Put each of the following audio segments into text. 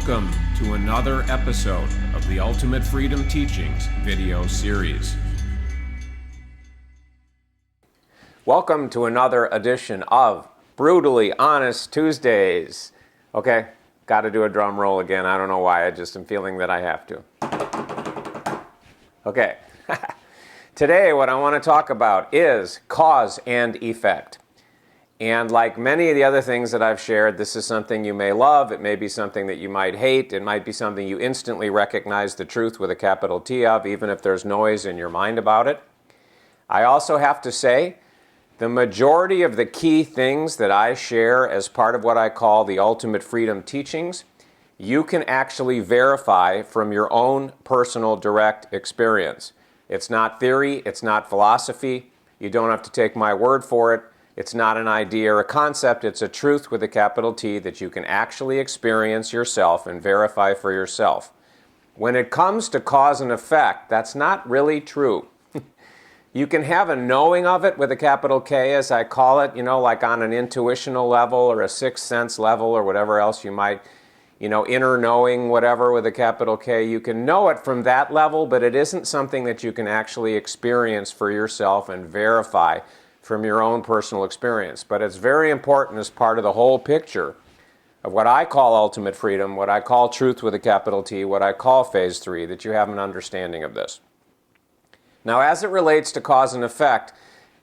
Welcome to another episode of the Ultimate Freedom Teachings video series. Welcome to another edition of Brutally Honest Tuesdays. Okay, got to do a drum roll again. I don't know why, I just am feeling that I have to. Okay, today what I want to talk about is cause and effect. And like many of the other things that I've shared, this is something you may love, it may be something that you might hate, it might be something you instantly recognize the truth with a capital T of, even if there's noise in your mind about it. I also have to say, the majority of the key things that I share as part of what I call the Ultimate Freedom Teachings, you can actually verify from your own personal direct experience. It's not theory, it's not philosophy, you don't have to take my word for it. It's not an idea or a concept, it's a truth with a capital T that you can actually experience yourself and verify for yourself. When it comes to cause and effect, that's not really true. You can have a knowing of it with a capital K, as I call it, like on an intuitional level or a sixth sense level or whatever else you might, inner knowing, whatever, with a capital K. You can know it from that level, but it isn't something that you can actually experience for yourself and verify from your own personal experience. But it's very important as part of the whole picture of what I call ultimate freedom, what I call truth with a capital T, what I call phase 3, that you have an understanding of this. Now, as it relates to cause and effect,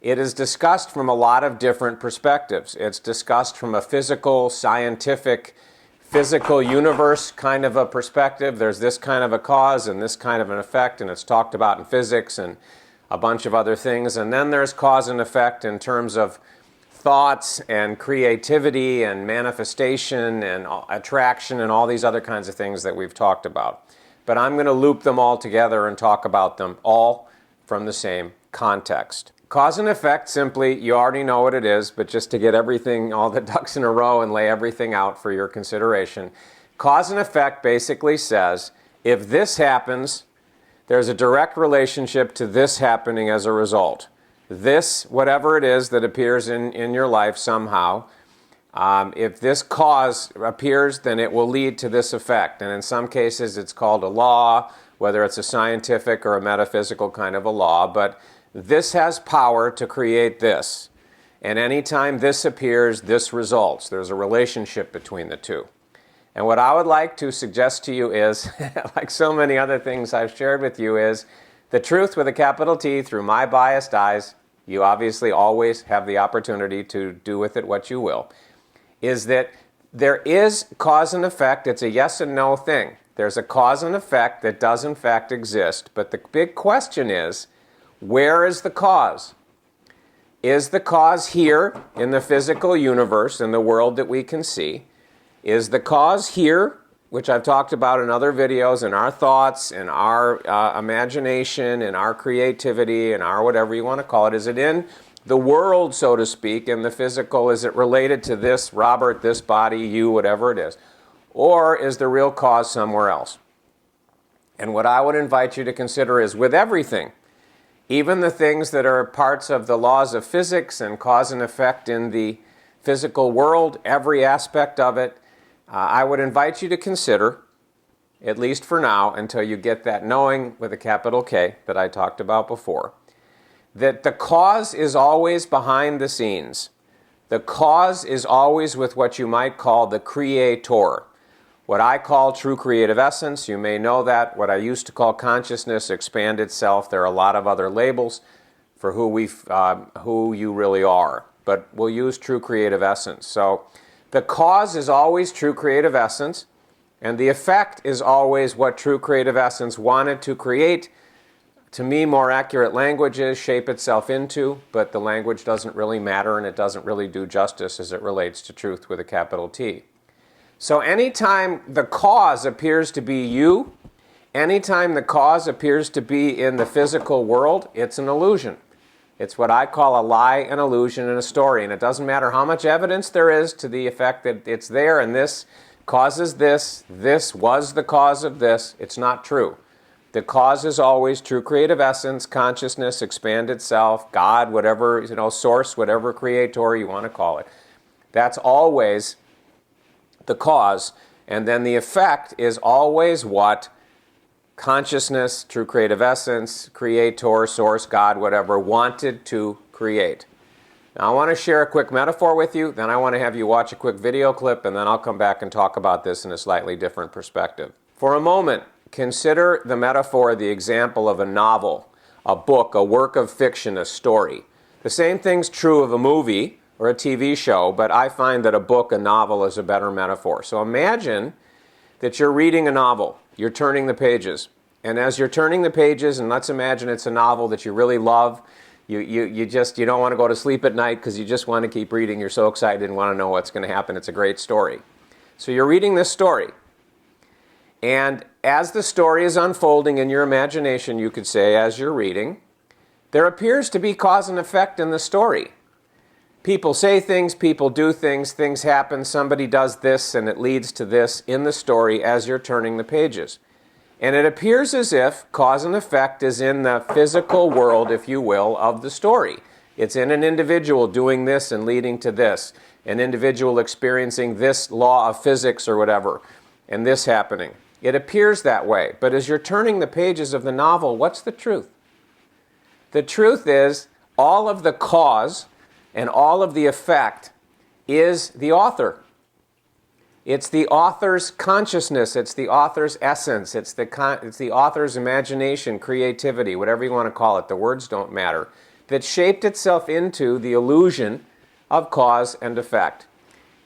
it is discussed from a lot of different perspectives. It's discussed from a physical, scientific, physical universe kind of a perspective. There's this kind of a cause and this kind of an effect, and it's talked about in physics and a bunch of other things. And then there's cause and effect in terms of thoughts and creativity and manifestation and attraction and all these other kinds of things that we've talked about. But I'm going to loop them all together and talk about them all from the same context. Cause and effect, simply, you already know what it is, but just to get everything, all the ducks in a row and lay everything out for your consideration, cause and effect basically says, if this happens, there's a direct relationship to this happening as a result. This, whatever it is that appears in your life somehow, if this cause appears, then it will lead to this effect. And in some cases, it's called a law, whether it's a scientific or a metaphysical kind of a law. But this has power to create this. And anytime this appears, this results. There's a relationship between the two. And what I would like to suggest to you is, like so many other things I've shared with you, is the truth with a capital T through my biased eyes. You obviously always have the opportunity to do with it what you will, is that there is cause and effect. It's a yes and no thing. There's a cause and effect that does in fact exist, but the big question is, where is the cause? Is the cause here in the physical universe, in the world that we can see? Is the cause here, which I've talked about in other videos, in our thoughts, in our imagination, in our creativity, in our whatever you want to call it? Is it in the world, so to speak, in the physical? Is it related to this Robert, this body, you, whatever it is? Or is the real cause somewhere else? And what I would invite you to consider is, with everything, even the things that are parts of the laws of physics and cause and effect in the physical world, every aspect of it, I would invite you to consider, at least for now, until you get that knowing with a capital K that I talked about before, that the cause is always behind the scenes. The cause is always with what you might call the creator. What I call true creative essence, you may know that. What I used to call consciousness, expanded self. There are a lot of other labels for who you really are, but we'll use true creative essence. So the cause is always true creative essence, and the effect is always what true creative essence wanted to create. To me, more accurate language is shape itself into, but the language doesn't really matter and it doesn't really do justice as it relates to truth with a capital T. So anytime the cause appears to be you, anytime the cause appears to be in the physical world, it's an illusion. It's what I call a lie, an illusion, and a story. And it doesn't matter how much evidence there is to the effect that it's there and this causes this was the cause of this. It's not true. The cause is always true creative essence, consciousness, expanded self, God, whatever, source, whatever creator you want to call it. That's always the cause. And then the effect is always what consciousness, true creative essence, creator, source, God, whatever, wanted to create. Now I want to share a quick metaphor with you, then I want to have you watch a quick video clip, and then I'll come back and talk about this in a slightly different perspective. For a moment, consider the metaphor, the example of a novel, a book, a work of fiction, a story. The same thing's true of a movie or a TV show, but I find that a book, a novel, is a better metaphor. So imagine that you're reading a novel, you're turning the pages, and as you're turning the pages, and let's imagine it's a novel that you really love, you don't want to go to sleep at night because you just want to keep reading, you're so excited and want to know what's going to happen, it's a great story. So you're reading this story, and as the story is unfolding in your imagination, you could say, as you're reading, there appears to be cause and effect in the story. People say things, people do things, things happen, somebody does this, and it leads to this in the story as you're turning the pages. And it appears as if cause and effect is in the physical world, if you will, of the story. It's in an individual doing this and leading to this, an individual experiencing this law of physics or whatever, and this happening. It appears that way, but as you're turning the pages of the novel, what's the truth? The truth is all of the cause and all of the effect is the author. It's the author's consciousness, it's the author's essence, it's the author's imagination, creativity, whatever you want to call it, the words don't matter, that shaped itself into the illusion of cause and effect.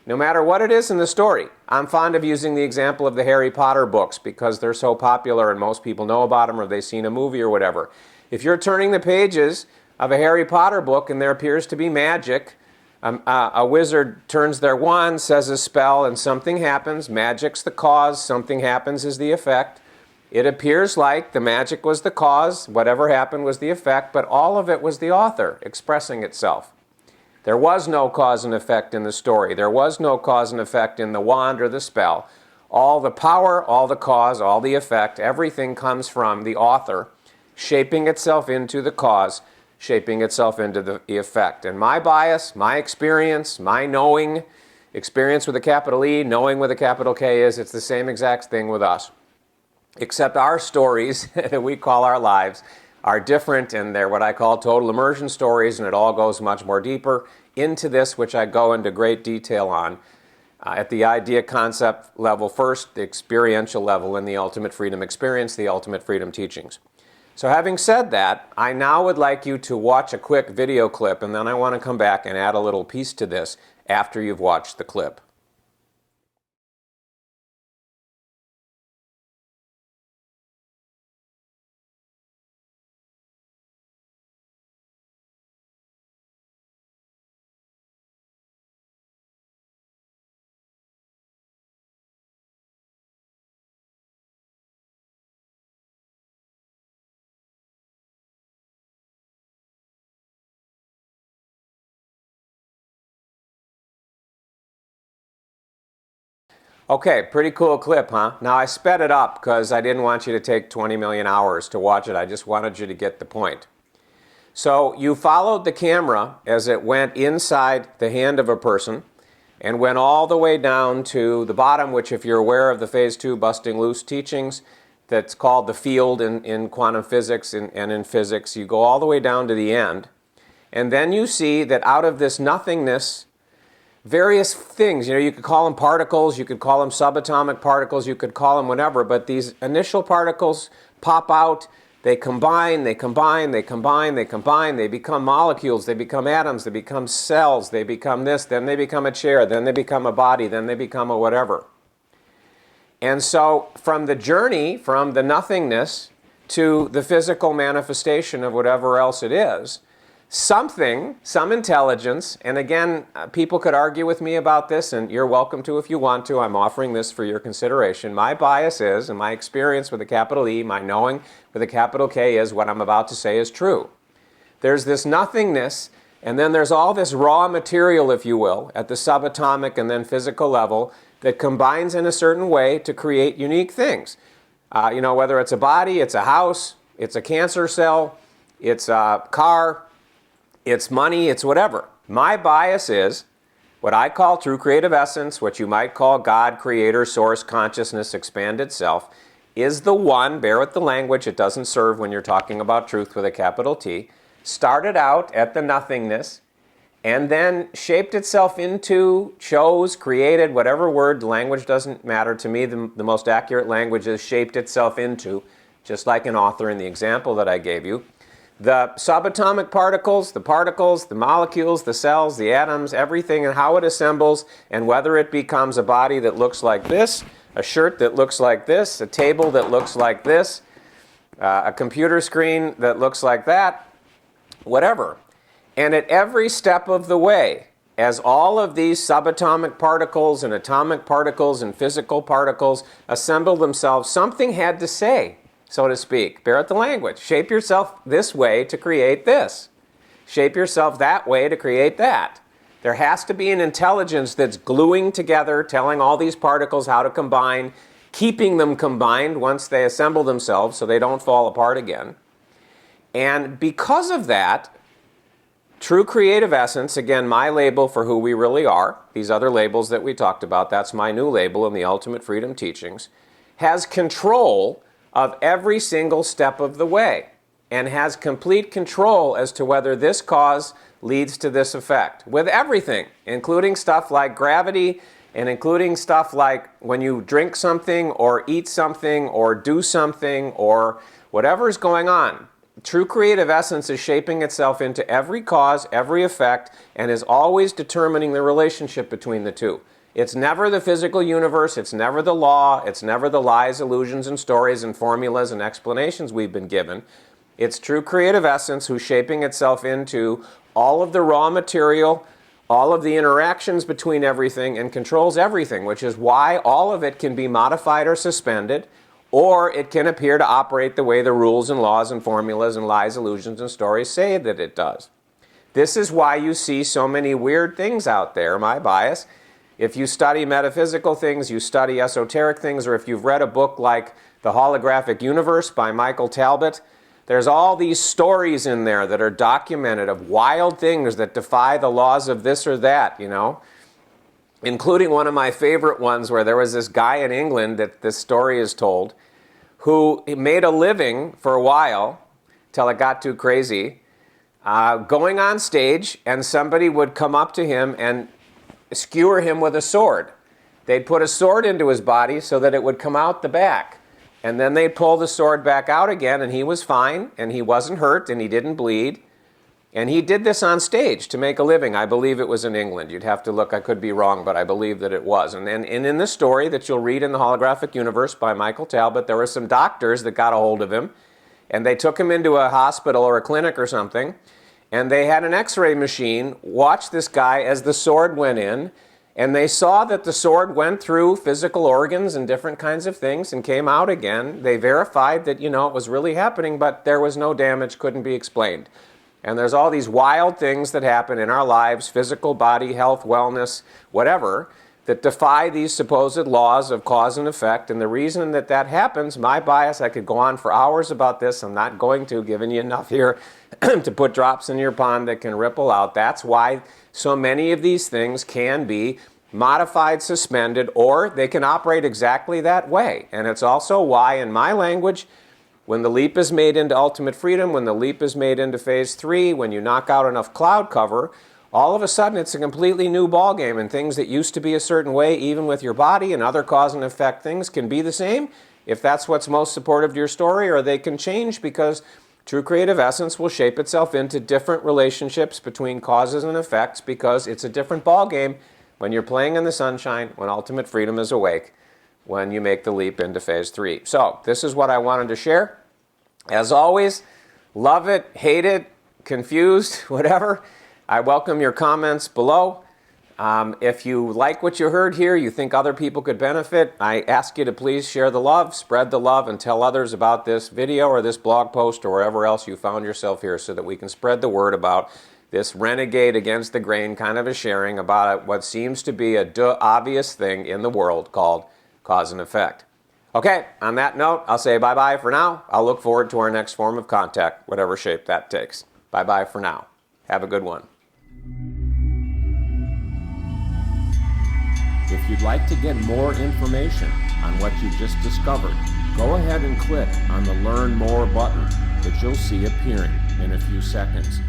No matter what it is in the story. I'm fond of using the example of the Harry Potter books because they're so popular and most people know about them or they've seen a movie or whatever. If you're turning the pages of a Harry Potter book and there appears to be magic, a wizard turns their wand, says a spell, and something happens. Magic's the cause, something happens is the effect. It appears like the magic was the cause, whatever happened was the effect, but all of it was the author expressing itself. There was no cause and effect in the story. There was no cause and effect in the wand or the spell. All the power, all the cause, all the effect, everything comes from the author shaping itself into the cause, shaping itself into the effect. And my bias, my experience, my knowing, experience with a capital E, knowing with a capital K is, it's the same exact thing with us. Except our stories that we call our lives are different, and they're what I call total immersion stories, and it all goes much more deeper into this, which I go into great detail on at the idea concept level first, the experiential level in the Ultimate Freedom Experience, the Ultimate Freedom Teachings. So having said that, I now would like you to watch a quick video clip, and then I want to come back and add a little piece to this after you've watched the clip. Okay, pretty cool clip, huh? Now I sped it up because I didn't want you to take 20 million hours to watch it. I just wanted you to get the point. So you followed the camera as it went inside the hand of a person and went all the way down to the bottom, which if you're aware of the Phase 2 Busting Loose teachings, that's called the field in quantum physics and in physics. You go all the way down to the end. And then you see that out of this nothingness, various things, you could call them particles, you could call them subatomic particles, you could call them whatever, but these initial particles pop out, they combine, they combine, they combine, they combine, they become molecules, they become atoms, they become cells, they become this, then they become a chair, then they become a body, then they become a whatever. And so from the journey, from the nothingness to the physical manifestation of whatever else it is, something, some intelligence, and again, people could argue with me about this, and you're welcome to if you want to. I'm offering this for your consideration. My bias is, and my experience with a capital E, my knowing with a capital K is, what I'm about to say is true. There's this nothingness, and then there's all this raw material, if you will, at the subatomic and then physical level that combines in a certain way to create unique things. Whether it's a body, it's a house, it's a cancer cell, it's a car, it's money, it's whatever. My bias is What I call true creative essence, what you might call God, creator, source, consciousness, expanded self, is the one, bear with the language, it doesn't serve when you're talking about truth with a capital T, started out at the nothingness, and then shaped itself into, chose, created, whatever word, language doesn't matter. To me, the most accurate language is shaped itself into, just like an author in the example that I gave you. The subatomic particles, the molecules, the cells, the atoms, everything, and how it assembles, and whether it becomes a body that looks like this, a shirt that looks like this, a table that looks like this, a computer screen that looks like that, whatever. And at every step of the way, as all of these subatomic particles and atomic particles and physical particles assemble themselves, something had to say, so to speak. Bear with the language. Shape yourself this way to create this. Shape yourself that way to create that. There has to be an intelligence that's gluing together, telling all these particles how to combine, keeping them combined once they assemble themselves so they don't fall apart again. And because of that, true creative essence, again, my label for who we really are, these other labels that we talked about, that's my new label in the Ultimate Freedom Teachings, has control of every single step of the way and has complete control as to whether this cause leads to this effect. With everything, including stuff like gravity and including stuff like when you drink something or eat something or do something or whatever is going on. True creative essence is shaping itself into every cause, every effect, and is always determining the relationship between the two. It's never the physical universe, it's never the law, it's never the lies, illusions, and stories and formulas and explanations we've been given. It's true creative essence who's shaping itself into all of the raw material, all of the interactions between everything, and controls everything, which is why all of it can be modified or suspended, or it can appear to operate the way the rules and laws and formulas and lies, illusions, and stories say that it does. This is why you see so many weird things out there, my bias. If you study metaphysical things, you study esoteric things, or if you've read a book like The Holographic Universe by Michael Talbot, there's all these stories in there that are documented of wild things that defy the laws of this or that, you know. Including one of my favorite ones where there was this guy in England that this story is told who made a living for a while till it got too crazy, going on stage, and somebody would come up to him and skewer him with a sword. They'd put a sword into his body so that it would come out the back. And then they'd pull the sword back out again, and he was fine, and he wasn't hurt, and he didn't bleed. And he did this on stage to make a living. I believe it was in England. You'd have to look. I could be wrong, but I believe that it was. And in the story that you'll read in The Holographic Universe by Michael Talbot, there were some doctors that got a hold of him, and they took him into a hospital or a clinic or something, and they had an x-ray machine watch this guy as the sword went in, and they saw that the sword went through physical organs and different kinds of things and came out again. They verified that, you know, it was really happening, but there was no damage, couldn't be explained. And there's all these wild things that happen in our lives, physical, body, health, wellness, whatever, that defy these supposed laws of cause and effect. And the reason that that happens, my bias, I could go on for hours about this. I'm not going to, giving you enough here to put drops in your pond that can ripple out. That's why so many of these things can be modified, suspended, or they can operate exactly that way. And it's also why, in my language, when the leap is made into ultimate freedom, when the leap is made into phase 3, when you knock out enough cloud cover, all of a sudden it's a completely new ballgame, and things that used to be a certain way, even with your body and other cause and effect things, can be the same if that's what's most supportive to your story, or they can change because true creative essence will shape itself into different relationships between causes and effects because it's a different ballgame when you're playing in the sunshine, when ultimate freedom is awake, when you make the leap into phase 3. So this is what I wanted to share. As always, love it, hate it, confused, whatever. I welcome your comments below. If you like what you heard here, you think other people could benefit, I ask you to please share the love, spread the love, and tell others about this video or this blog post or wherever else you found yourself here so that we can spread the word about this renegade against the grain kind of a sharing about what seems to be a obvious thing in the world called cause and effect. Okay, on that note, I'll say bye-bye for now. I'll look forward to our next form of contact, whatever shape that takes. Bye-bye for now. Have a good one. If you'd like to get more information on what you just discovered, go ahead and click on the Learn More button that you'll see appearing in a few seconds.